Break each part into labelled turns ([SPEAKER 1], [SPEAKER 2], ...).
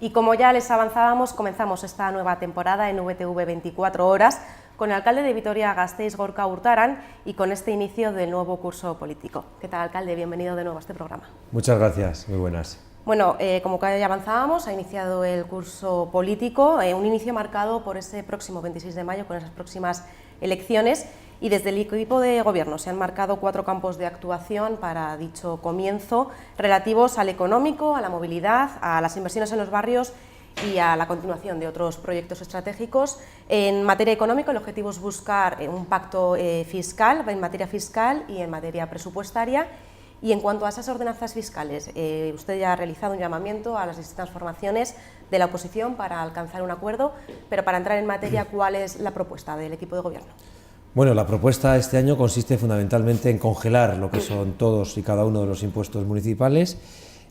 [SPEAKER 1] Y como ya les avanzábamos, comenzamos esta nueva temporada en VTV 24 horas con el alcalde de Vitoria-Gasteiz, Gorka Urtaran, y con este inicio del nuevo curso político. ¿Qué tal, alcalde? Bienvenido de nuevo a este programa.
[SPEAKER 2] Muchas gracias, muy buenas.
[SPEAKER 1] Bueno, como ya avanzábamos, ha iniciado el curso político, un inicio marcado por ese próximo 26 de mayo, con esas próximas elecciones, y desde el equipo de gobierno se han marcado 4 campos de actuación para dicho comienzo, relativos al económico, a la movilidad, a las inversiones en los barrios y a la continuación de otros proyectos estratégicos. En materia económica, el objetivo es buscar un pacto fiscal, en materia fiscal y en materia presupuestaria. Y en cuanto a esas ordenanzas fiscales, usted ya ha realizado un llamamiento a las distintas formaciones de la oposición para alcanzar un acuerdo, pero para entrar en materia, ¿cuál es la propuesta del equipo de gobierno?
[SPEAKER 2] Bueno, la propuesta este año consiste fundamentalmente en congelar lo que son todos y cada uno de los impuestos municipales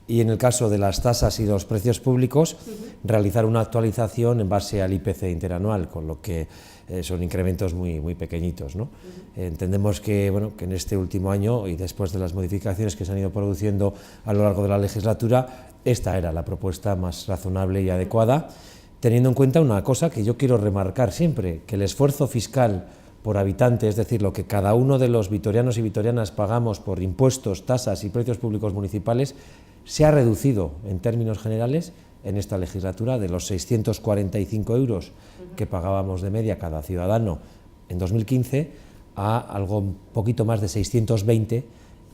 [SPEAKER 2] y, en el caso de las tasas y los precios públicos, realizar una actualización en base al IPC interanual, con lo que son incrementos muy pequeñitos, ¿no? Entendemos que, bueno, que en este último año y después de las modificaciones que se han ido produciendo a lo largo de la legislatura, esta era la propuesta más razonable y adecuada, teniendo en cuenta una cosa que yo quiero remarcar siempre, que el esfuerzo fiscal por habitante, es decir, lo que cada uno de los vitorianos y vitorianas pagamos por impuestos, tasas y precios públicos municipales, se ha reducido en términos generales en esta legislatura de los 645 euros que pagábamos de media cada ciudadano en 2015 a algo un poquito más de 620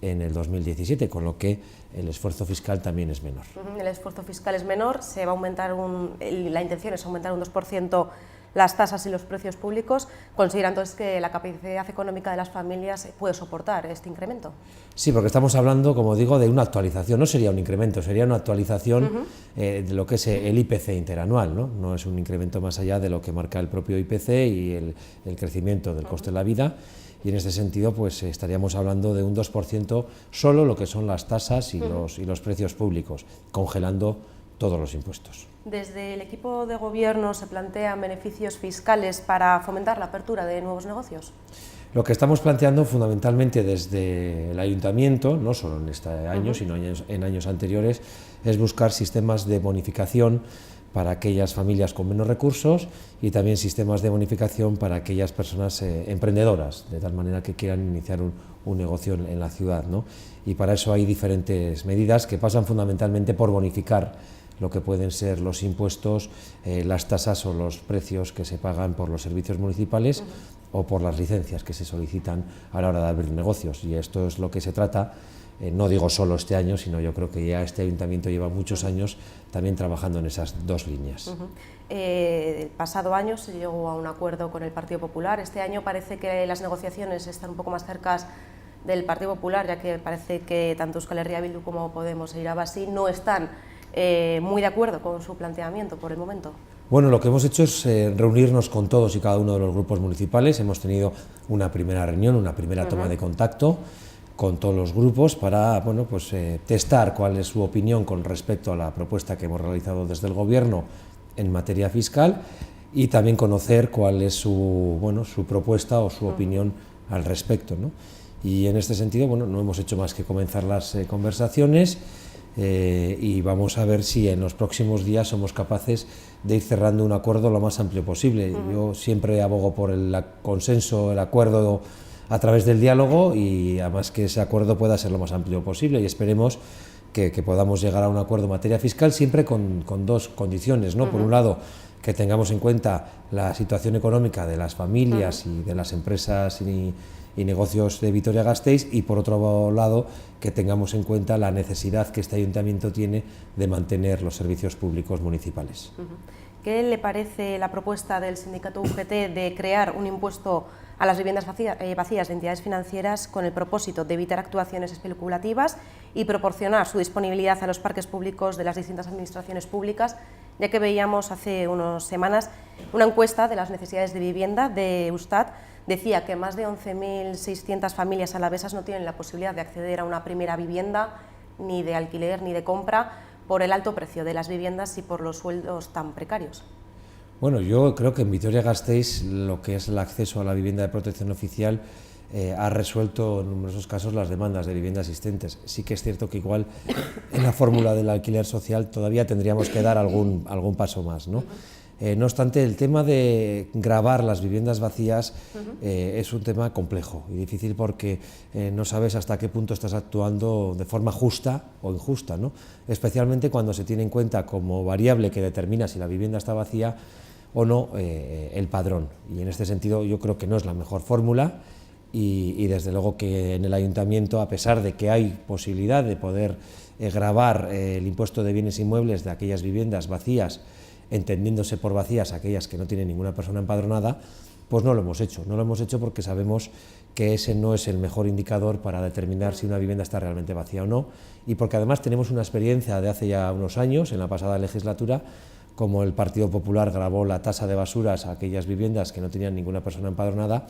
[SPEAKER 2] en el 2017, con lo que el esfuerzo fiscal también es menor.
[SPEAKER 1] El esfuerzo fiscal es menor, se va a aumentar la intención es aumentar un 2% las tasas y los precios públicos. ¿Considera entonces que la capacidad económica de las familias puede soportar este incremento?
[SPEAKER 2] Sí, porque estamos hablando, como digo, de una actualización, no sería un incremento, sería una actualización de lo que es el IPC interanual, ¿no? No es un incremento más allá de lo que marca el propio IPC y el crecimiento del coste de la vida, y en este sentido pues estaríamos hablando de un 2% solo lo que son las tasas y los precios públicos, congelando todos los impuestos.
[SPEAKER 1] Desde el equipo de gobierno se plantean beneficios fiscales para fomentar la apertura de nuevos negocios.
[SPEAKER 2] Lo que estamos planteando fundamentalmente desde el ayuntamiento, no solo en este año, sino en años anteriores, es buscar sistemas de bonificación para aquellas familias con menos recursos y también sistemas de bonificación para aquellas personas emprendedoras, de tal manera que quieran iniciar un negocio en la ciudad, ¿no? Y para eso hay diferentes medidas que pasan fundamentalmente por bonificar lo que pueden ser los impuestos, las tasas o los precios que se pagan por los servicios municipales o por las licencias que se solicitan a la hora de abrir negocios. Y esto es lo que se trata, no digo solo este año, sino yo creo que ya este ayuntamiento lleva muchos años también trabajando en esas dos líneas.
[SPEAKER 1] El pasado año se llegó a un acuerdo con el Partido Popular. Este año parece que las negociaciones están un poco más cerca del Partido Popular, ya que parece que tanto Euskal Herria Bildu como Podemos e Irabazzi no están muy de acuerdo con su planteamiento por el momento.
[SPEAKER 2] Bueno, lo que hemos hecho es reunirnos con todos y cada uno de los grupos municipales. Hemos tenido una primera reunión, una primera toma de contacto con todos los grupos para, bueno, pues, testar cuál es su opinión con respecto a la propuesta que hemos realizado desde el Gobierno en materia fiscal y también conocer cuál es su propuesta o su opinión al respecto, ¿no? Y en este sentido, bueno, no hemos hecho más que comenzar las conversaciones. Y vamos a ver si en los próximos días somos capaces de ir cerrando un acuerdo lo más amplio posible. Yo siempre abogo por el consenso, el acuerdo a través del diálogo y además que ese acuerdo pueda ser lo más amplio posible y esperemos que podamos llegar a un acuerdo en materia fiscal siempre con dos condiciones, ¿no? Por un lado, que tengamos en cuenta la situación económica de las familias y de las empresas y negocios de Vitoria-Gasteiz y, por otro lado, que tengamos en cuenta la necesidad que este ayuntamiento tiene de mantener los servicios públicos municipales.
[SPEAKER 1] ¿Qué le parece la propuesta del sindicato UGT de crear un impuesto a las viviendas vacías de entidades financieras con el propósito de evitar actuaciones especulativas y proporcionar su disponibilidad a los parques públicos de las distintas administraciones públicas, ya que veíamos hace unas semanas una encuesta de las necesidades de vivienda de Eustat? Decía que más de 11.600 familias alavesas no tienen la posibilidad de acceder a una primera vivienda, ni de alquiler ni de compra, por el alto precio de las viviendas y por los sueldos tan precarios.
[SPEAKER 2] Bueno, yo creo que en Vitoria-Gasteiz lo que es el acceso a la vivienda de protección oficial ha resuelto en numerosos casos las demandas de vivienda existentes. Sí que es cierto que igual en la fórmula del alquiler social todavía tendríamos que dar algún paso más, ¿no? No obstante, el tema de gravar las viviendas vacías es un tema complejo y difícil porque no sabes hasta qué punto estás actuando de forma justa o injusta, ¿no? Especialmente cuando se tiene en cuenta como variable que determina si la vivienda está vacía o no el padrón. Y en este sentido yo creo que no es la mejor fórmula y desde luego que en el ayuntamiento, a pesar de que hay posibilidad de poder gravar el impuesto de bienes inmuebles de aquellas viviendas vacías, entendiéndose por vacías aquellas que no tienen ninguna persona empadronada, pues no lo hemos hecho. No lo hemos hecho porque sabemos que ese no es el mejor indicador para determinar si una vivienda está realmente vacía o no, y porque además tenemos una experiencia de hace ya unos años, en la pasada legislatura, como el Partido Popular gravó la tasa de basuras a aquellas viviendas que no tenían ninguna persona empadronada,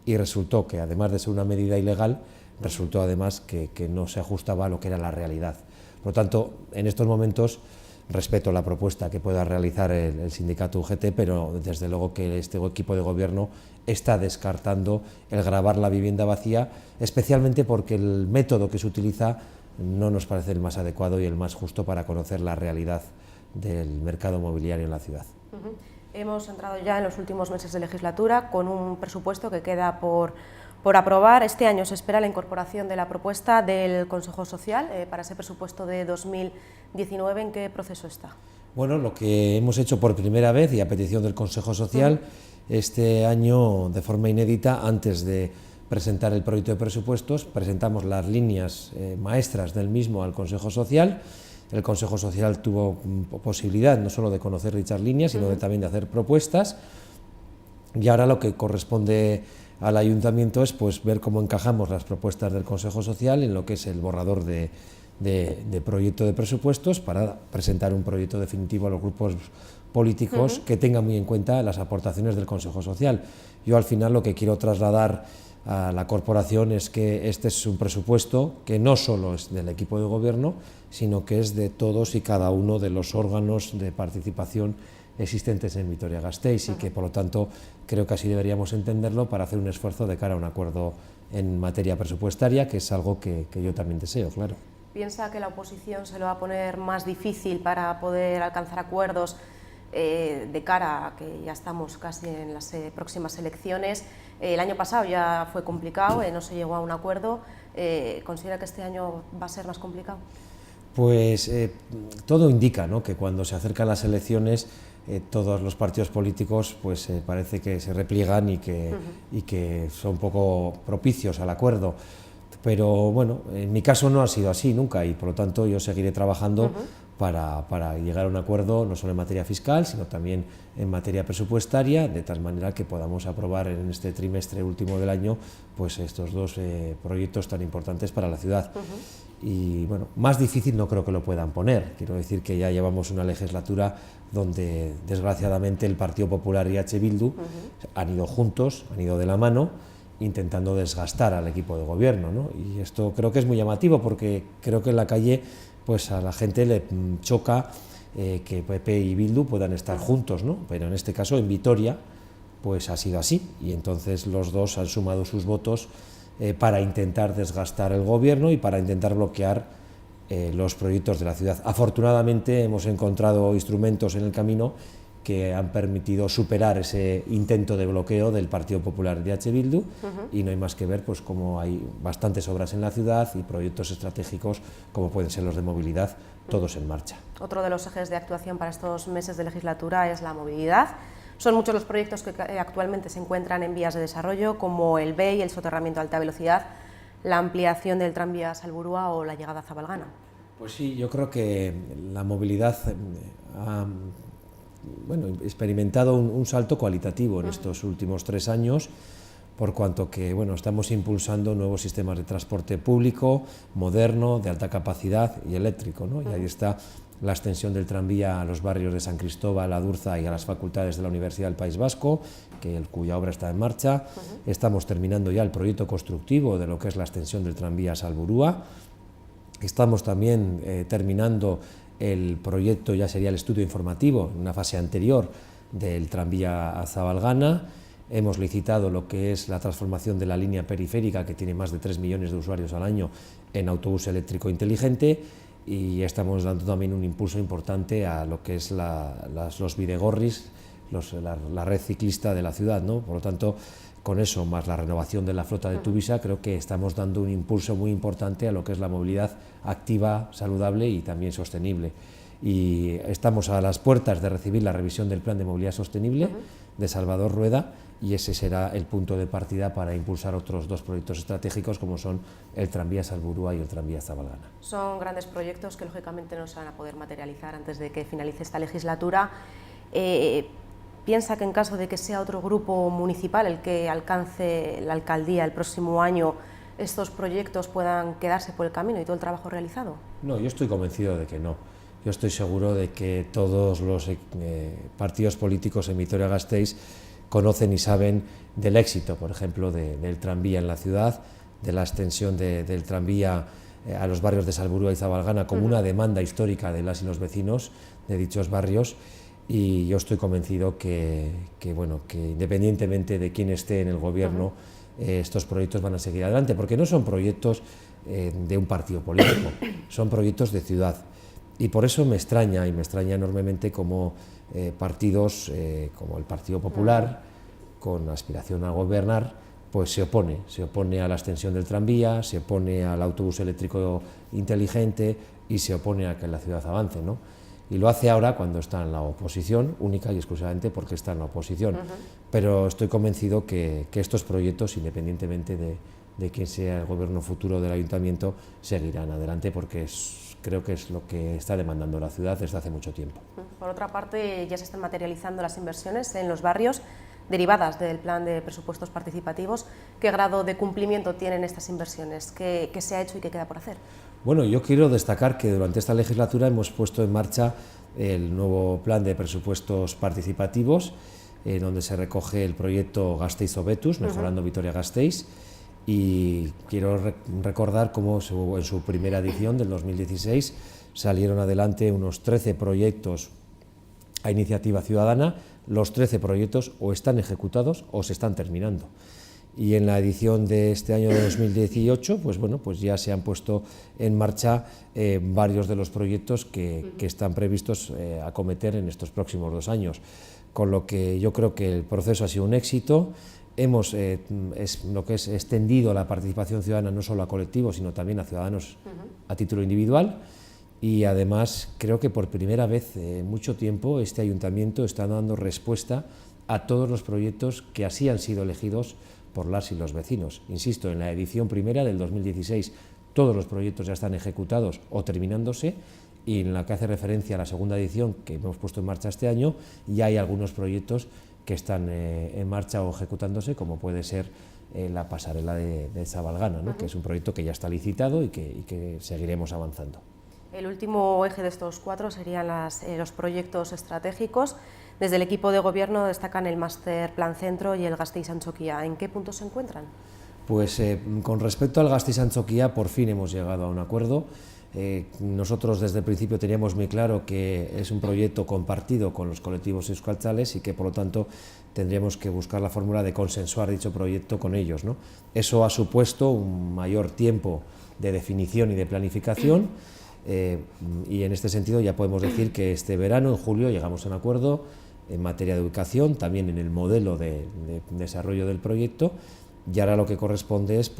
[SPEAKER 2] y resultó que, además de ser una medida ilegal, resultó además que no se ajustaba a lo que era la realidad. Por lo tanto, en estos momentos respeto la propuesta que pueda realizar el sindicato UGT, pero desde luego que este equipo de gobierno está descartando el gravar la vivienda vacía, especialmente porque el método que se utiliza no nos parece el más adecuado y el más justo para conocer la realidad del mercado mobiliario en la ciudad.
[SPEAKER 1] Hemos entrado ya en los últimos meses de legislatura con un presupuesto que queda por aprobar. Este año se espera la incorporación de la propuesta del Consejo Social para ese presupuesto de 2019. ¿En qué proceso está?
[SPEAKER 2] Bueno, lo que hemos hecho por primera vez y a petición del Consejo Social este año, de forma inédita, antes de presentar el proyecto de presupuestos, presentamos las líneas maestras del mismo al Consejo Social. El Consejo Social tuvo posibilidad no solo de conocer dichas líneas, sino también de hacer propuestas, y ahora lo que corresponde al Ayuntamiento es pues ver cómo encajamos las propuestas del Consejo Social en lo que es el borrador de proyecto de presupuestos para presentar un proyecto definitivo a los grupos políticos que tenga muy en cuenta las aportaciones del Consejo Social. Yo al final lo que quiero trasladar a la corporación es que este es un presupuesto que no solo es del equipo de gobierno, sino que es de todos y cada uno de los órganos de participación existentes en Vitoria-Gasteiz y que por lo tanto creo que así deberíamos entenderlo para hacer un esfuerzo de cara a un acuerdo en materia presupuestaria, que es algo que yo también deseo, claro.
[SPEAKER 1] ¿Piensa que la oposición se lo va a poner más difícil para poder alcanzar acuerdos de cara a que ya estamos casi en las próximas elecciones? El año pasado ya fue complicado, no se llegó a un acuerdo. ¿Considera que este año va a ser más complicado?
[SPEAKER 2] Pues todo indica, ¿no?, que cuando se acercan las elecciones todos los partidos políticos pues parece que se repliegan y que son poco propicios al acuerdo. Pero bueno, en mi caso no ha sido así nunca y por lo tanto yo seguiré trabajando para llegar a un acuerdo no solo en materia fiscal, sino también en materia presupuestaria, de tal manera que podamos aprobar en este trimestre último del año pues estos dos proyectos tan importantes para la ciudad. Y bueno, más difícil no creo que lo puedan poner. Quiero decir que ya llevamos una legislatura donde desgraciadamente el Partido Popular y H. Bildu han ido juntos, han ido de la mano, intentando desgastar al equipo de gobierno, ¿no? Y esto creo que es muy llamativo porque creo que en la calle pues a la gente le choca que PP y Bildu puedan estar juntos, ¿no? Pero en este caso en Vitoria pues ha sido así y entonces los dos han sumado sus votos para intentar desgastar el gobierno y para intentar bloquear los proyectos de la ciudad. Afortunadamente hemos encontrado instrumentos en el camino que han permitido superar ese intento de bloqueo del Partido Popular de H. Bildu y no hay más que ver pues cómo hay bastantes obras en la ciudad y proyectos estratégicos como pueden ser los de movilidad, todos en marcha.
[SPEAKER 1] Otro de los ejes de actuación para estos meses de legislatura es la movilidad. Son muchos los proyectos que actualmente se encuentran en vías de desarrollo, como el BEI, el soterramiento de alta velocidad, la ampliación del tranvía a Salburua o la llegada a Zabalgana.
[SPEAKER 2] Pues sí, yo creo que la movilidad ha experimentado un salto cualitativo en estos últimos 3 años, por cuanto que estamos impulsando nuevos sistemas de transporte público, moderno, de alta capacidad y eléctrico, ¿no? Y ahí está la extensión del tranvía a los barrios de San Cristóbal, Adurza y a las facultades de la Universidad del País Vasco, cuya obra está en marcha. Estamos terminando ya el proyecto constructivo de lo que es la extensión del tranvía a Salburua. Estamos también terminando el proyecto, ya sería el estudio informativo, en una fase anterior, del tranvía a Zabalgana. hemos licitado lo que es la transformación de la línea periférica, que tiene más de 3 millones de usuarios al año, en autobús eléctrico inteligente, y estamos dando también un impulso importante a lo que es los bidegorris, la red ciclista de la ciudad, ¿no? Por lo tanto, con eso, más la renovación de la flota de Tuvisa, creo que estamos dando un impulso muy importante a lo que es la movilidad activa, saludable y también sostenible. Y estamos a las puertas de recibir la revisión del Plan de Movilidad Sostenible de Salvador Rueda, y ese será el punto de partida para impulsar otros 2 proyectos estratégicos, como son el tranvía Salburua y el tranvía Zabalgana.
[SPEAKER 1] Son grandes proyectos que lógicamente no se van a poder materializar antes de que finalice esta legislatura. ¿Piensa que en caso de que sea otro grupo municipal el que alcance la alcaldía el próximo año, estos proyectos puedan quedarse por el camino y todo el trabajo realizado?
[SPEAKER 2] No, yo estoy convencido de que no. Yo estoy seguro de que todos los partidos políticos en Vitoria-Gasteiz conocen y saben del éxito, por ejemplo, del tranvía en la ciudad, de la extensión del tranvía a los barrios de Salburua y Zabalgana como una demanda histórica de las y los vecinos de dichos barrios, y yo estoy convencido que independientemente de quién esté en el gobierno, estos proyectos van a seguir adelante, porque no son proyectos de un partido político, son proyectos de ciudad. Y por eso me extraña enormemente cómo partidos como el Partido Popular, con aspiración a gobernar, pues se opone a la extensión del tranvía, se opone al autobús eléctrico inteligente y se opone a que la ciudad avance, ¿no? Y lo hace ahora cuando está en la oposición, única y exclusivamente porque está en la oposición. Pero estoy convencido que estos proyectos, independientemente de quién sea el gobierno futuro del ayuntamiento, seguirán adelante, porque creo que es lo que está demandando la ciudad desde hace mucho tiempo.
[SPEAKER 1] Por otra parte, ya se están materializando las inversiones en los barrios derivadas del plan de presupuestos participativos. ¿Qué grado de cumplimiento tienen estas inversiones? ¿Qué se ha hecho y qué queda por hacer?
[SPEAKER 2] Bueno, yo quiero destacar que durante esta legislatura hemos puesto en marcha el nuevo plan de presupuestos participativos, donde se recoge el proyecto Gasteiz Hobetuz, mejorando Vitoria-Gasteiz, y quiero recordar cómo en su primera edición del 2016 salieron adelante unos 13 proyectos a iniciativa ciudadana. Los 13 proyectos o están ejecutados o se están terminando. Y en la edición de este año de 2018, pues ya se han puesto en marcha varios de los proyectos que están previstos acometer en estos próximos 2 años. Con lo que yo creo que el proceso ha sido un éxito. Hemos extendido la participación ciudadana no solo a colectivos, sino también a ciudadanos a título individual, y además creo que por primera vez en mucho tiempo este ayuntamiento está dando respuesta a todos los proyectos que así han sido elegidos por las y los vecinos. Insisto, en la edición primera del 2016 todos los proyectos ya están ejecutados o terminándose, y en la que hace referencia a la segunda edición que hemos puesto en marcha este año, ya hay algunos proyectos que están en marcha o ejecutándose, como puede ser la pasarela de Zabalgana, ¿no? Que es un proyecto que ya está licitado y que seguiremos avanzando.
[SPEAKER 1] El último eje de estos 4 serían los proyectos estratégicos. Desde el equipo de gobierno destacan el Máster Plan Centro y el Gasteiz-Antxokia. ¿En qué puntos se encuentran?
[SPEAKER 2] Pues con respecto al Gasteiz-Antxokia, por fin hemos llegado a un acuerdo. Nosotros desde el principio teníamos muy claro que es un proyecto compartido con los colectivos euskaltzales y que por lo tanto tendríamos que buscar la fórmula de consensuar dicho proyecto con ellos, ¿no? Eso ha supuesto un mayor tiempo de definición y de planificación, y en este sentido ya podemos decir que este verano, en julio, llegamos a un acuerdo en materia de ubicación, también en el modelo de desarrollo del proyecto, y ahora lo que corresponde es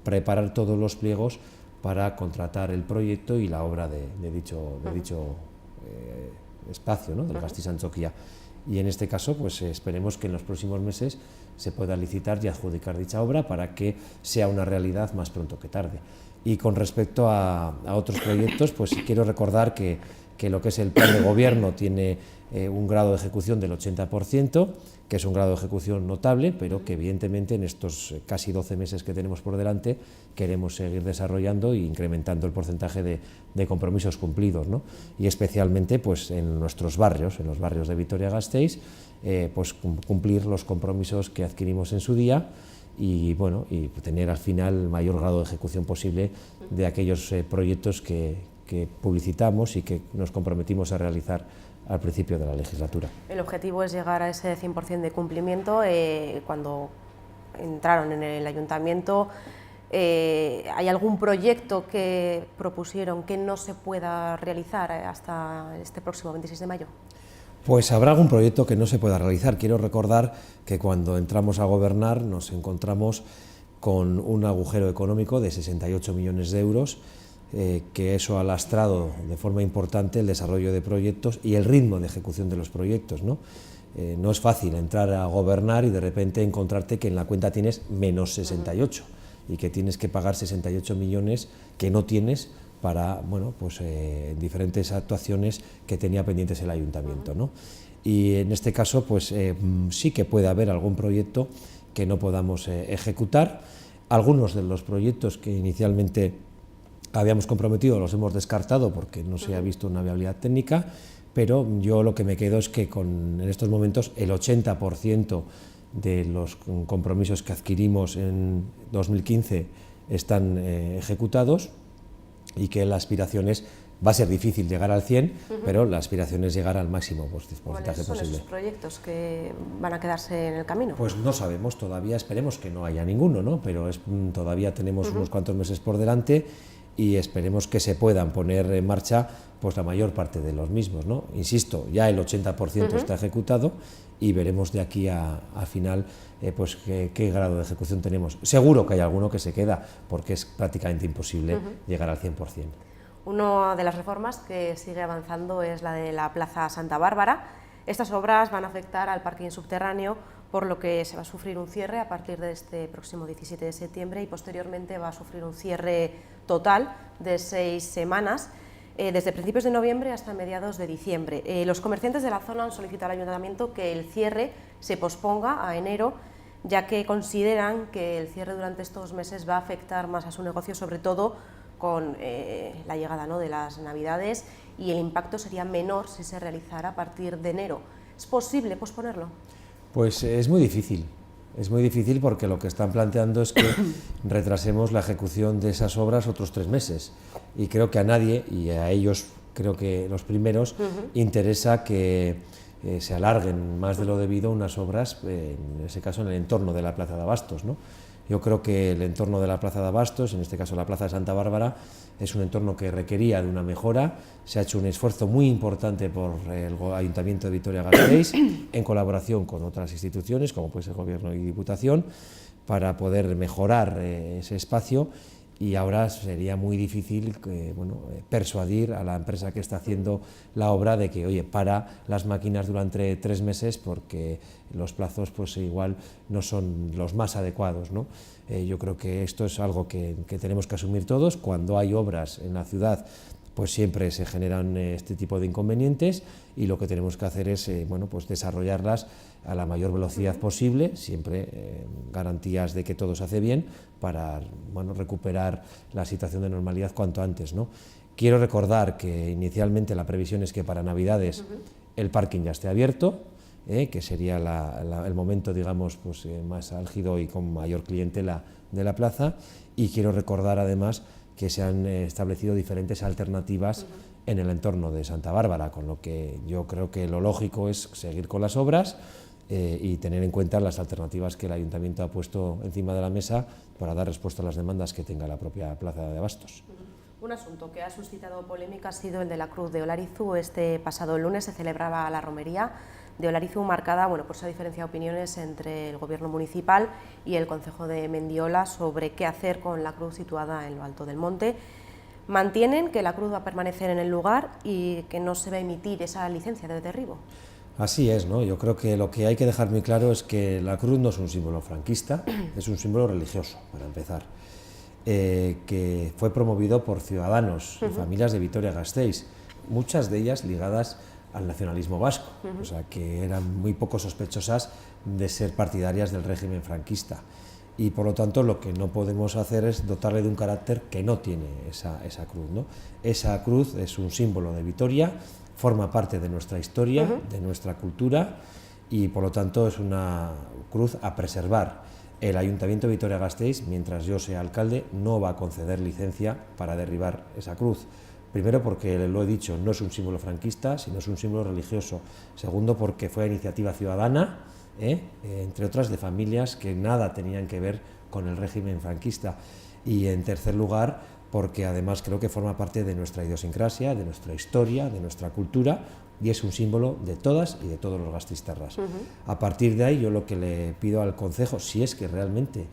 [SPEAKER 2] preparar todos los pliegos para contratar el proyecto y la obra de dicho espacio, ¿no? Del Gasteiz-Antxokia. Y en este caso, pues esperemos que en los próximos meses se pueda licitar y adjudicar dicha obra para que sea una realidad más pronto que tarde. Y con respecto a otros proyectos, pues quiero recordar que lo que es el plan de gobierno tiene un grado de ejecución del 80%, que es un grado de ejecución notable, pero que evidentemente en estos casi 12 meses que tenemos por delante queremos seguir desarrollando e incrementando el porcentaje de compromisos cumplidos, ¿no? Y especialmente pues en nuestros barrios, en los barrios de Vitoria-Gasteiz, pues cumplir los compromisos que adquirimos en su día, y tener al final el mayor grado de ejecución posible de aquellos proyectos que que publicitamos y que nos comprometimos a realizar al principio de la legislatura.
[SPEAKER 1] El objetivo es llegar a ese 100% de cumplimiento. Cuando entraron en el ayuntamiento, ¿hay algún proyecto que propusieron que no se pueda realizar hasta este próximo 26 de mayo?
[SPEAKER 2] Pues habrá algún proyecto que no se pueda realizar. Quiero recordar que cuando entramos a gobernar nos encontramos con un agujero económico de 68 millones de euros, que eso ha lastrado de forma importante el desarrollo de proyectos y el ritmo de ejecución de los proyectos, ¿no? No es fácil entrar a gobernar y de repente encontrarte que en la cuenta tienes menos 68 y que tienes que pagar 68 millones que no tienes para, bueno, pues diferentes actuaciones que tenía pendientes el ayuntamiento, ¿no? Y en este caso pues sí que puede haber algún proyecto que no podamos ejecutar. Algunos de los proyectos que inicialmente habíamos comprometido los hemos descartado porque no se ha visto una viabilidad técnica, pero yo lo que me quedo es que en estos momentos el 80% de los compromisos que adquirimos en 2015 están ejecutados y que la aspiración es, va a ser difícil llegar al 100, pero la aspiración es llegar al máximo porcentaje posible.
[SPEAKER 1] ¿Cuáles son esos proyectos que van a quedarse en el camino?
[SPEAKER 2] Pues no sabemos todavía, esperemos que no haya ninguno, ¿no? Pero todavía tenemos unos cuantos meses por delante y esperemos que se puedan poner en marcha pues la mayor parte de los mismos, ¿no? Insisto, ya el 80% está ejecutado y veremos de aquí a final pues qué grado de ejecución tenemos. Seguro que hay alguno que se queda porque es prácticamente imposible llegar al 100%.
[SPEAKER 1] Una de las reformas que sigue avanzando es la de la Plaza Santa Bárbara. Estas obras van a afectar al parking subterráneo, por lo que se va a sufrir un cierre a partir de este próximo 17 de septiembre y posteriormente va a sufrir un cierre total de 6 semanas, desde principios de noviembre hasta mediados de diciembre. Los comerciantes de la zona han solicitado al ayuntamiento que el cierre se posponga a enero, ya que consideran que el cierre durante estos meses va a afectar más a su negocio, sobre todo con la llegada, ¿no?, de las Navidades, y el impacto sería menor si se realizara a partir de enero. ¿Es posible posponerlo?
[SPEAKER 2] Pues es muy difícil porque lo que están planteando es que retrasemos la ejecución de esas obras otros 3 meses y creo que a nadie, y a ellos creo que los primeros, interesa que se alarguen más de lo debido unas obras, en ese caso en el entorno de la Plaza de Abastos, ¿no? Yo creo que el entorno de la Plaza de Abastos, en este caso la Plaza de Santa Bárbara, es un entorno que requería de una mejora. Se ha hecho un esfuerzo muy importante por el Ayuntamiento de Vitoria-Gasteiz, en colaboración con otras instituciones, como puede ser Gobierno y Diputación, para poder mejorar ese espacio, y ahora sería muy difícil persuadir a la empresa que está haciendo la obra de que, oye, para las máquinas durante 3 meses porque los plazos pues igual no son los más adecuados, ¿no? Yo creo que esto es algo que tenemos que asumir todos. Cuando hay obras en la ciudad pues siempre se generan este tipo de inconvenientes y lo que tenemos que hacer es pues desarrollarlas a la mayor velocidad posible, siempre garantías de que todo se hace bien para recuperar la situación de normalidad cuanto antes, ¿no? Quiero recordar que inicialmente la previsión es que para Navidades el parking ya esté abierto, que sería el momento, digamos, pues, más álgido y con mayor clientela de la plaza, y quiero recordar además que se han establecido diferentes alternativas en el entorno de Santa Bárbara, con lo que yo creo que lo lógico es seguir con las obras y tener en cuenta las alternativas que el Ayuntamiento ha puesto encima de la mesa para dar respuesta a las demandas que tenga la propia Plaza de Abastos.
[SPEAKER 1] Un asunto que ha suscitado polémica ha sido el de la Cruz de Olarizu. Este pasado lunes se celebraba la romería de Olarizu, marcada por esa diferencia de opiniones entre el Gobierno municipal y el Concejo de Mendiola sobre qué hacer con la cruz situada en lo alto del monte. Mantienen que la cruz va a permanecer en el lugar y que no se va a emitir esa licencia de derribo.
[SPEAKER 2] Así es, ¿no? Yo creo que lo que hay que dejar muy claro es que la cruz no es un símbolo franquista, es un símbolo religioso, para empezar, que fue promovido por ciudadanos y familias de Vitoria-Gasteiz, muchas de ellas ligadas al nacionalismo vasco, o sea, que eran muy poco sospechosas de ser partidarias del régimen franquista. Y por lo tanto lo que no podemos hacer es dotarle de un carácter que no tiene esa cruz, ¿no? Esa cruz es un símbolo de Vitoria, forma parte de nuestra historia, de nuestra cultura, y por lo tanto es una cruz a preservar. El Ayuntamiento de Vitoria-Gasteiz, mientras yo sea alcalde, no va a conceder licencia para derribar esa cruz, Primero porque, lo he dicho, no es un símbolo franquista, sino es un símbolo religioso. Segundo porque fue a iniciativa ciudadana, entre otras de familias que nada tenían que ver con el régimen franquista. Y en tercer lugar porque además creo que forma parte de nuestra idiosincrasia, de nuestra historia, de nuestra cultura, y es un símbolo de todas y de todos los gasteiztarras. A partir de ahí yo lo que le pido al concejo, si es que realmente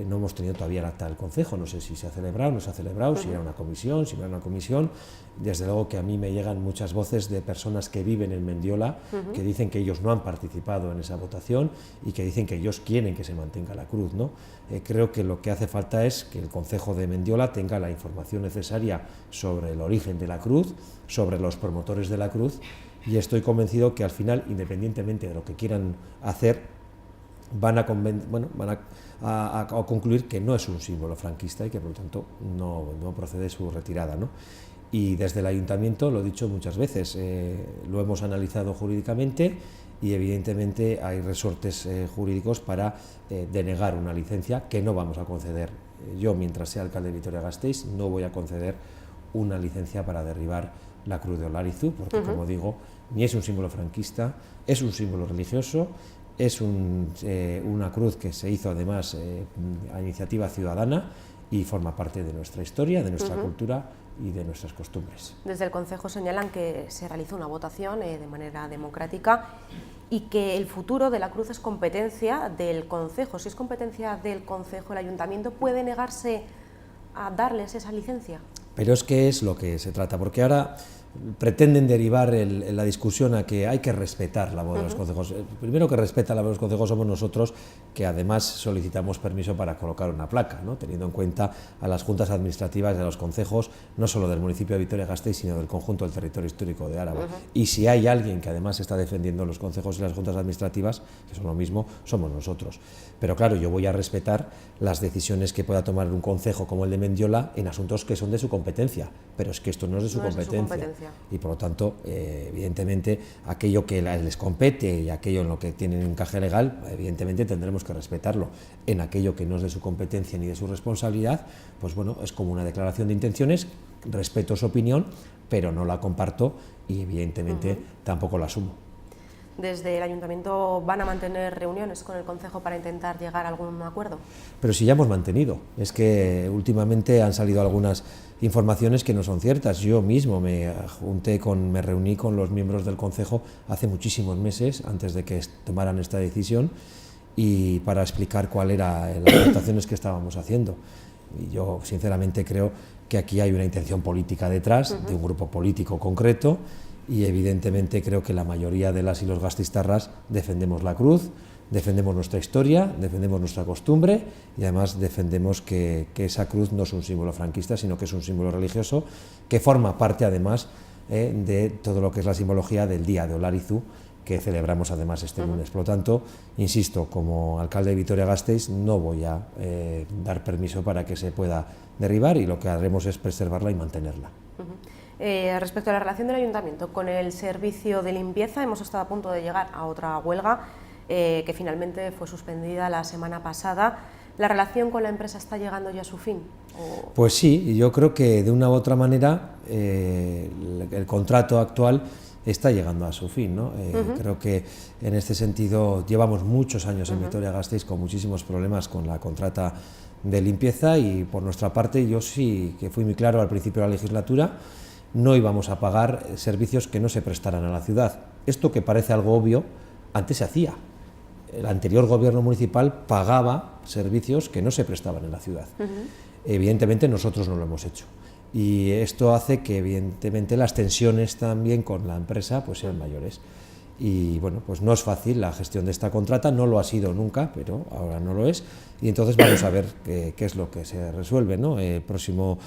[SPEAKER 2] no hemos tenido todavía el acta del concejo, no sé si se ha celebrado o no se ha celebrado, si era una comisión, si no era una comisión. Desde luego que a mí me llegan muchas voces de personas que viven en Mendiola, que dicen que ellos no han participado en esa votación y que dicen que ellos quieren que se mantenga la cruz, ¿no? Creo que lo que hace falta es que el concejo de Mendiola tenga la información necesaria sobre el origen de la cruz, sobre los promotores de la cruz, y estoy convencido que al final, independientemente de lo que quieran hacer, van a concluir que no es un símbolo franquista y que por lo tanto no procede su retirada, ¿no? Y desde el ayuntamiento, lo he dicho muchas veces, lo hemos analizado jurídicamente y evidentemente hay resortes jurídicos para denegar una licencia que no vamos a conceder. Yo, mientras sea alcalde de Vitoria-Gasteiz, no voy a conceder una licencia para derribar la cruz de Olarizu, porque como digo, ni es un símbolo franquista, es un símbolo religioso. Es una cruz que se hizo además a iniciativa ciudadana y forma parte de nuestra historia, de nuestra cultura y de nuestras costumbres.
[SPEAKER 1] Desde el concejo señalan que se realizó una votación de manera democrática y que el futuro de la cruz es competencia del concejo. Si es competencia del concejo, el ayuntamiento puede negarse a darles esa licencia.
[SPEAKER 2] Pero es que es lo que se trata, porque ahora pretenden derivar la discusión a que hay que respetar la voz de los concejos. El primero que respeta la voz de los concejos somos nosotros, que además solicitamos permiso para colocar una placa, ¿no? Teniendo en cuenta a las juntas administrativas de los concejos, no solo del municipio de Vitoria-Gasteiz, sino del conjunto del territorio histórico de Álava. Y si hay alguien que además está defendiendo los concejos y las juntas administrativas, que son lo mismo, somos nosotros. Pero claro, yo voy a respetar las decisiones que pueda tomar un concejo como el de Mendiola en asuntos que son de su competencia, pero es que esto no es de su competencia. Y por lo tanto, evidentemente, aquello que les compete y aquello en lo que tienen encaje legal, evidentemente tendremos que respetarlo. En aquello que no es de su competencia ni de su responsabilidad, pues bueno, es como una declaración de intenciones, respeto su opinión, pero no la comparto y evidentemente tampoco la asumo.
[SPEAKER 1] ¿Desde el ayuntamiento van a mantener reuniones con el concejo para intentar llegar a algún acuerdo?
[SPEAKER 2] Pero si ya hemos mantenido, es que últimamente han salido algunas informaciones que no son ciertas. Yo mismo me reuní con los miembros del concejo hace muchísimos meses, antes de que tomaran esta decisión, y para explicar cuáles eran las aportaciones que estábamos haciendo. Y yo sinceramente creo que aquí hay una intención política detrás, de un grupo político concreto, y evidentemente creo que la mayoría de las y los gasteiztarras defendemos la cruz, defendemos nuestra historia, defendemos nuestra costumbre y además defendemos que esa cruz no es un símbolo franquista, sino que es un símbolo religioso que forma parte además de todo lo que es la simbología del Día de Olarizu, que celebramos además este lunes. Por lo tanto, insisto, como alcalde de Vitoria-Gasteiz no voy a dar permiso para que se pueda derribar, y lo que haremos es preservarla y mantenerla.
[SPEAKER 1] Respecto a la relación del ayuntamiento con el servicio de limpieza, hemos estado a punto de llegar a otra huelga que finalmente fue suspendida la semana pasada. ¿La relación con la empresa está llegando ya a su fin?
[SPEAKER 2] Pues sí, yo creo que de una u otra manera el contrato actual está llegando a su fin, ¿no? Creo que en este sentido llevamos muchos años en Vitoria-Gasteiz con muchísimos problemas con la contrata de limpieza, y por nuestra parte yo sí que fui muy claro al principio de la legislatura: no íbamos a pagar servicios que no se prestaran a la ciudad. Esto, que parece algo obvio, antes se hacía. El anterior gobierno municipal pagaba servicios que no se prestaban en la ciudad. Evidentemente nosotros no lo hemos hecho. Y esto hace que evidentemente las tensiones también con la empresa pues sean mayores. Y bueno, pues no es fácil la gestión de esta contrata, no lo ha sido nunca, pero ahora no lo es, y entonces vamos a ver qué es lo que se resuelve, ¿no? Próximos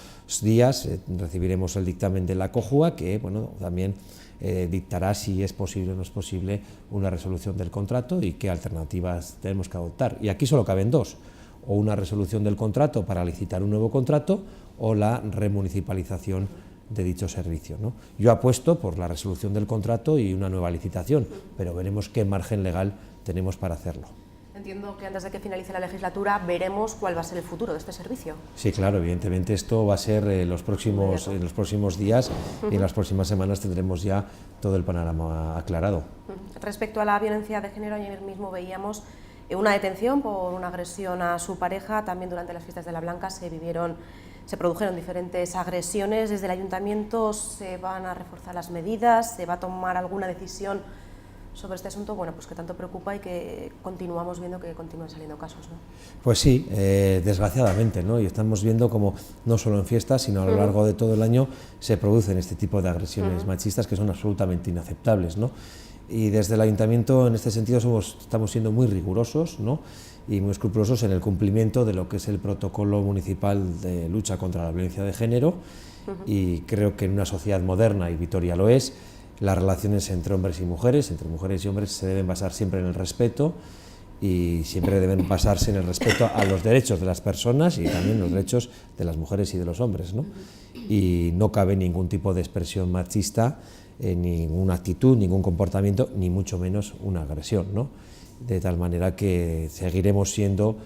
[SPEAKER 2] días recibiremos el dictamen de la COJUA, que bueno, también dictará si es posible o no es posible una resolución del contrato y qué alternativas tenemos que adoptar. Y aquí solo caben dos: o una resolución del contrato para licitar un nuevo contrato, o la remunicipalización de dicho servicio, ¿no? Yo apuesto por la resolución del contrato y una nueva licitación, pero veremos qué margen legal tenemos para hacerlo.
[SPEAKER 1] Entiendo que antes de que finalice la legislatura veremos cuál va a ser el futuro de este servicio.
[SPEAKER 2] Sí, claro, evidentemente esto va a ser en los próximos días y en las próximas semanas tendremos ya todo el panorama aclarado.
[SPEAKER 1] Respecto a la violencia de género, ayer mismo veíamos una detención por una agresión a su pareja. También durante las fiestas de la Blanca se produjeron diferentes agresiones. Desde el Ayuntamiento se van a reforzar las medidas, se va a tomar alguna decisión sobre este asunto, bueno, pues que tanto preocupa y que continuamos viendo que continúan saliendo casos, ¿no?
[SPEAKER 2] Pues sí, desgraciadamente, ¿no? Y estamos viendo como no solo en fiestas, sino a lo largo de todo el año se producen este tipo de agresiones machistas que son absolutamente inaceptables, ¿no? Y desde el Ayuntamiento, en este sentido, estamos siendo muy rigurosos, ¿no? Y muy escrupulosos en el cumplimiento de lo que es el protocolo municipal de lucha contra la violencia de género, y creo que en una sociedad moderna, y Vitoria lo es, las relaciones entre hombres y mujeres, entre mujeres y hombres, se deben basar siempre en el respeto y siempre deben basarse en el respeto a los derechos de las personas y también los derechos de las mujeres y de los hombres, ¿no? Y no cabe ningún tipo de expresión machista, ninguna actitud, ningún comportamiento, ni mucho menos una agresión, ¿no? De tal manera que seguiremos siendo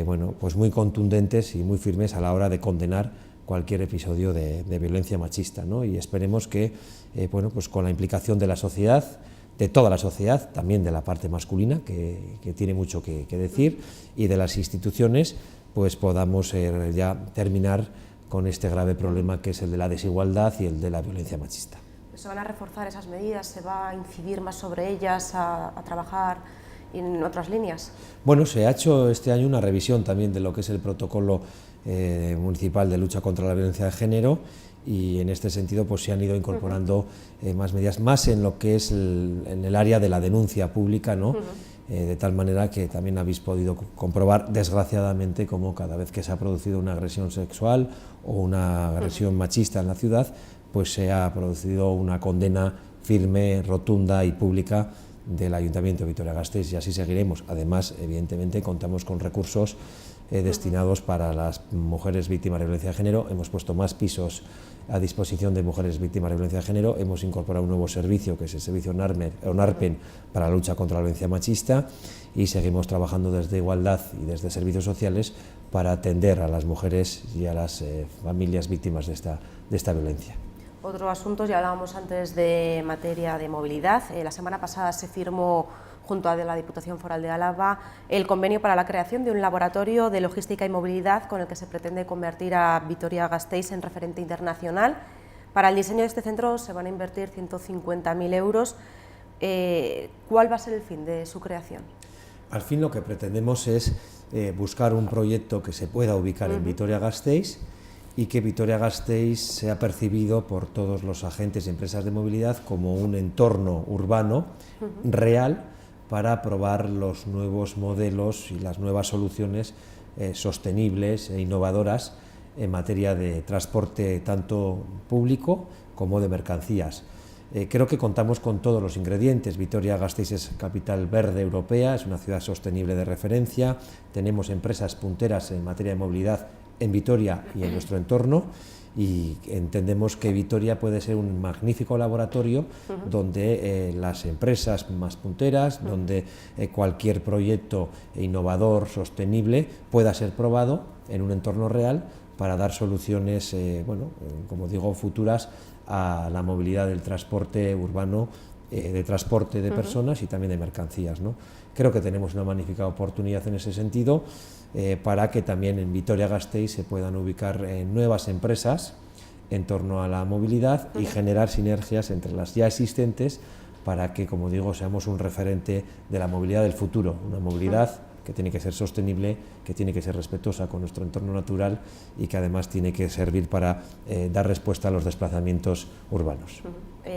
[SPEAKER 2] bueno, pues muy contundentes y muy firmes a la hora de condenar cualquier episodio de violencia machista, ¿no? Y esperemos que bueno, pues con la implicación de la sociedad, de toda la sociedad, también de la parte masculina, que tiene mucho que decir, y de las instituciones, pues podamos ya terminar con este grave problema que es el de la desigualdad y el de la violencia machista.
[SPEAKER 1] ¿Se van a reforzar esas medidas? ¿Se va a incidir más sobre ellas, a trabajar en otras líneas?
[SPEAKER 2] Bueno, se ha hecho este año una revisión también de lo que es el protocolo municipal de lucha contra la violencia de género, y en este sentido pues se han ido incorporando más medidas, más en lo que es en el área de la denuncia pública, ¿no? De tal manera que también habéis podido comprobar, desgraciadamente, como cada vez que se ha producido una agresión sexual o una agresión machista en la ciudad, pues se ha producido una condena firme, rotunda y pública del Ayuntamiento de Vitoria-Gasteiz, y así seguiremos. Además, evidentemente, contamos con recursos destinados para las mujeres víctimas de violencia de género. Hemos puesto más pisos a disposición de mujeres víctimas de violencia de género, hemos incorporado un nuevo servicio, que es el servicio ONARPEN, para la lucha contra la violencia machista, y seguimos trabajando desde Igualdad y desde Servicios Sociales para atender a las mujeres y a las familias víctimas de esta violencia.
[SPEAKER 1] Otro asunto, ya hablábamos antes de materia de movilidad. La semana pasada se firmó, junto a la Diputación Foral de Álava, el convenio para la creación de un laboratorio de logística y movilidad con el que se pretende convertir a Vitoria-Gasteiz en referente internacional. Para el diseño de este centro se van a invertir 150.000 euros. ¿Cuál va a ser el fin de su creación?
[SPEAKER 2] Al fin lo que pretendemos es buscar un proyecto que se pueda ubicar en Vitoria-Gasteiz, y que Vitoria-Gasteiz sea percibido por todos los agentes y empresas de movilidad como un entorno urbano real para probar los nuevos modelos y las nuevas soluciones sostenibles e innovadoras en materia de transporte tanto público como de mercancías. Creo que contamos con todos los ingredientes. Vitoria-Gasteiz es capital verde europea, es una ciudad sostenible de referencia, tenemos empresas punteras en materia de movilidad en Vitoria y en nuestro entorno, y entendemos que Vitoria puede ser un magnífico laboratorio donde las empresas más punteras, donde cualquier proyecto innovador, sostenible, pueda ser probado en un entorno real para dar soluciones, bueno, como digo, futuras a la movilidad del transporte urbano, de transporte de personas y también de mercancías, ¿no? Creo que tenemos una magnífica oportunidad en ese sentido, para que también en Vitoria-Gasteiz se puedan ubicar nuevas empresas en torno a la movilidad y generar sinergias entre las ya existentes para que, como digo, seamos un referente de la movilidad del futuro, una movilidad que tiene que ser sostenible, que tiene que ser respetuosa con nuestro entorno natural y que además tiene que servir para dar respuesta a los desplazamientos urbanos.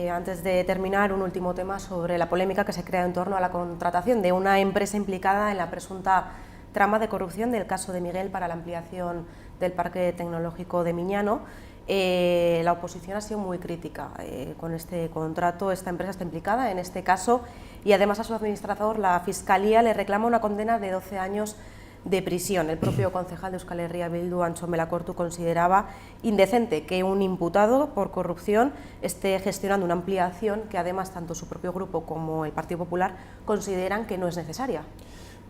[SPEAKER 1] Antes de terminar, un último tema sobre la polémica que se crea en torno a la contratación de una empresa implicada en la presunta trama de corrupción del caso de Miguel para la ampliación del Parque Tecnológico de Miñano. La oposición ha sido muy crítica con este contrato. Esta empresa está implicada en este caso y además a su administrador, la Fiscalía, le reclama una condena de 12 años de prisión. El propio concejal de Euskal Herria Bildu, Antxon Melakortu, consideraba indecente que un imputado por corrupción esté gestionando una ampliación que además tanto su propio grupo como el Partido Popular consideran que no es necesaria.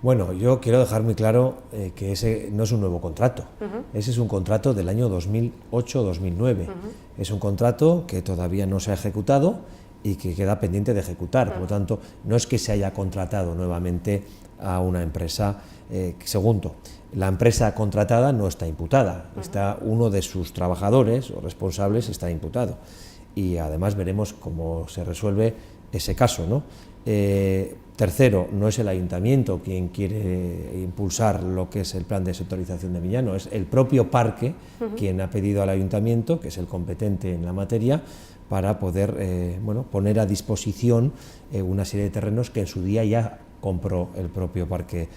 [SPEAKER 2] Bueno, yo quiero dejar muy claro que ese no es un nuevo contrato, ese es un contrato del año 2008-2009, es un contrato que todavía no se ha ejecutado y que queda pendiente de ejecutar, por lo tanto, no es que se haya contratado nuevamente a una empresa. Segundo, la empresa contratada no está imputada, está uno de sus trabajadores o responsables está imputado, y además veremos cómo se resuelve ese caso, ¿no? Tercero, no es el ayuntamiento quien quiere impulsar lo que es el plan de sectorización de Miñano, es el propio parque quien ha pedido al ayuntamiento, que es el competente en la materia, para poder poner a disposición una serie de terrenos que en su día ya compró el propio parque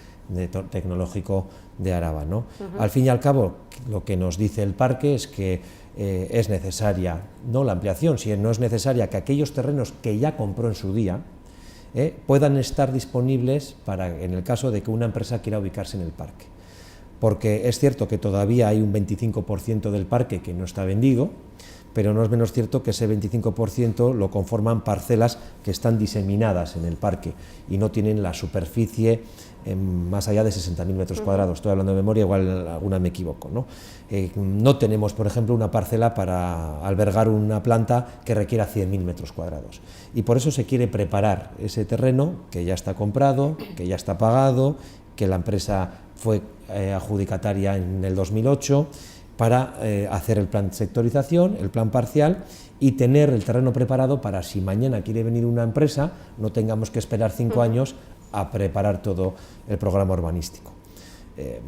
[SPEAKER 2] tecnológico de Araba, ¿no? Al fin y al cabo, lo que nos dice el parque es que es necesaria, no la ampliación, sino no es necesaria que aquellos terrenos que ya compró en su día puedan estar disponibles para, en el caso de que una empresa quiera ubicarse en el parque. Porque es cierto que todavía hay un 25% del parque que no está vendido, pero no es menos cierto que ese 25% lo conforman parcelas que están diseminadas en el parque y no tienen la superficie más allá de 60.000 metros cuadrados. Estoy hablando de memoria, igual alguna me equivoco, ¿no? No tenemos, por ejemplo, una parcela para albergar una planta que requiera 100.000 metros cuadrados. Y por eso se quiere preparar ese terreno que ya está comprado, que ya está pagado, que la empresa fue adjudicataria en el 2008, para hacer el plan de sectorización, el plan parcial, y tener el terreno preparado para, si mañana quiere venir una empresa, no tengamos que esperar 5 años a preparar todo el programa urbanístico.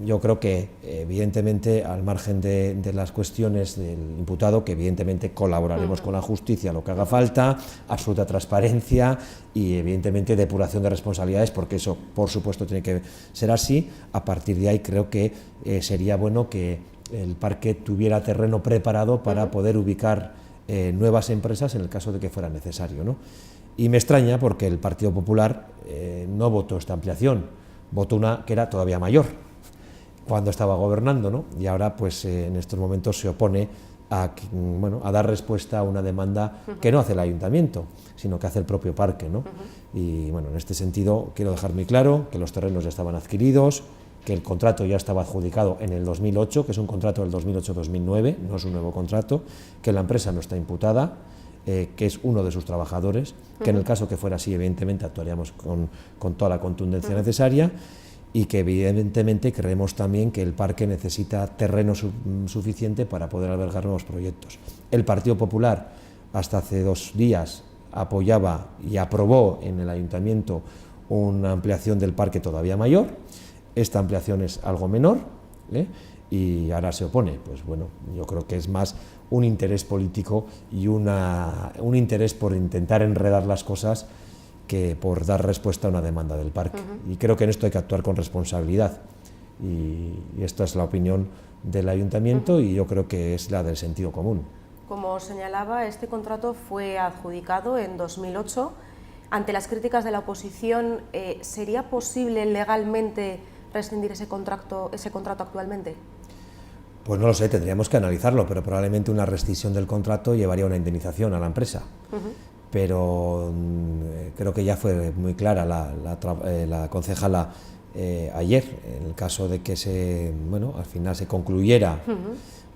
[SPEAKER 2] Yo creo que, evidentemente, al margen de las cuestiones del imputado, que evidentemente colaboraremos con la justicia lo que haga falta, absoluta transparencia y, evidentemente, depuración de responsabilidades, porque eso, por supuesto, tiene que ser así. A partir de ahí, creo que sería bueno que el parque tuviera terreno preparado para poder ubicar nuevas empresas en el caso de que fuera necesario, ¿no? Y me extraña porque el Partido Popular no votó esta ampliación, votó una que era todavía mayor cuando estaba gobernando, ¿no? Y ahora, pues en estos momentos se opone a dar respuesta a una demanda que no hace el ayuntamiento, sino que hace el propio parque, ¿no? Y bueno, en este sentido quiero dejar muy claro que los terrenos ya estaban adquiridos, que el contrato ya estaba adjudicado en el 2008, que es un contrato del 2008-2009, no es un nuevo contrato, que la empresa no está imputada, que es uno de sus trabajadores, que en el caso que fuera así, evidentemente, actuaríamos con toda la contundencia necesaria, y que evidentemente creemos también que el parque necesita terreno suficiente para poder albergar nuevos proyectos. El Partido Popular, hasta hace 2 días, apoyaba y aprobó en el ayuntamiento una ampliación del parque todavía mayor. Esta ampliación es algo menor, y ahora se opone. Pues bueno, yo creo que es más un interés político y un interés por intentar enredar las cosas que por dar respuesta a una demanda del parque. Y creo que en esto hay que actuar con responsabilidad. Y esta es la opinión del ayuntamiento y yo creo que es la del sentido común.
[SPEAKER 1] Como señalaba, este contrato fue adjudicado en 2008. Ante las críticas de la oposición, ¿sería posible legalmente rescindir ese contrato actualmente?
[SPEAKER 2] Pues no lo sé, tendríamos que analizarlo, pero probablemente una rescisión del contrato llevaría una indemnización a la empresa. Pero creo que ya fue muy clara la concejala ayer, en el caso de que al final se concluyera,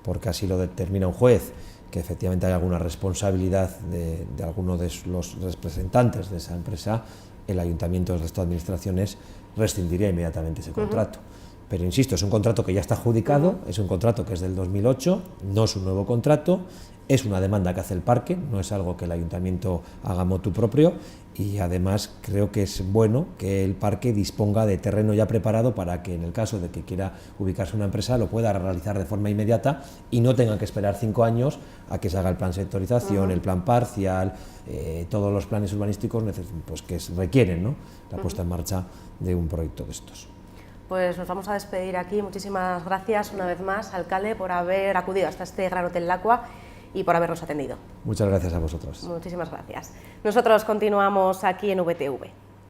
[SPEAKER 2] porque así lo determina un juez, que efectivamente hay alguna responsabilidad de alguno de los representantes de esa empresa, el ayuntamiento y el resto de administraciones rescindiría inmediatamente ese contrato. Pero insisto, es un contrato que ya está adjudicado, es un contrato que es del 2008, no es un nuevo contrato, es una demanda que hace el parque, no es algo que el ayuntamiento haga motu propio, y además creo que es bueno que el parque disponga de terreno ya preparado para que en el caso de que quiera ubicarse una empresa lo pueda realizar de forma inmediata y no tenga que esperar 5 años a que se haga el plan de sectorización, el plan parcial, todos los planes urbanísticos pues, que requieren, ¿no?, la puesta en marcha de un proyecto de estos.
[SPEAKER 1] Pues nos vamos a despedir aquí. Muchísimas gracias una vez más, alcalde, por haber acudido hasta este Gran Hotel Lacua y por habernos atendido.
[SPEAKER 2] Muchas gracias a vosotros.
[SPEAKER 1] Muchísimas gracias. Nosotros continuamos aquí en VTV.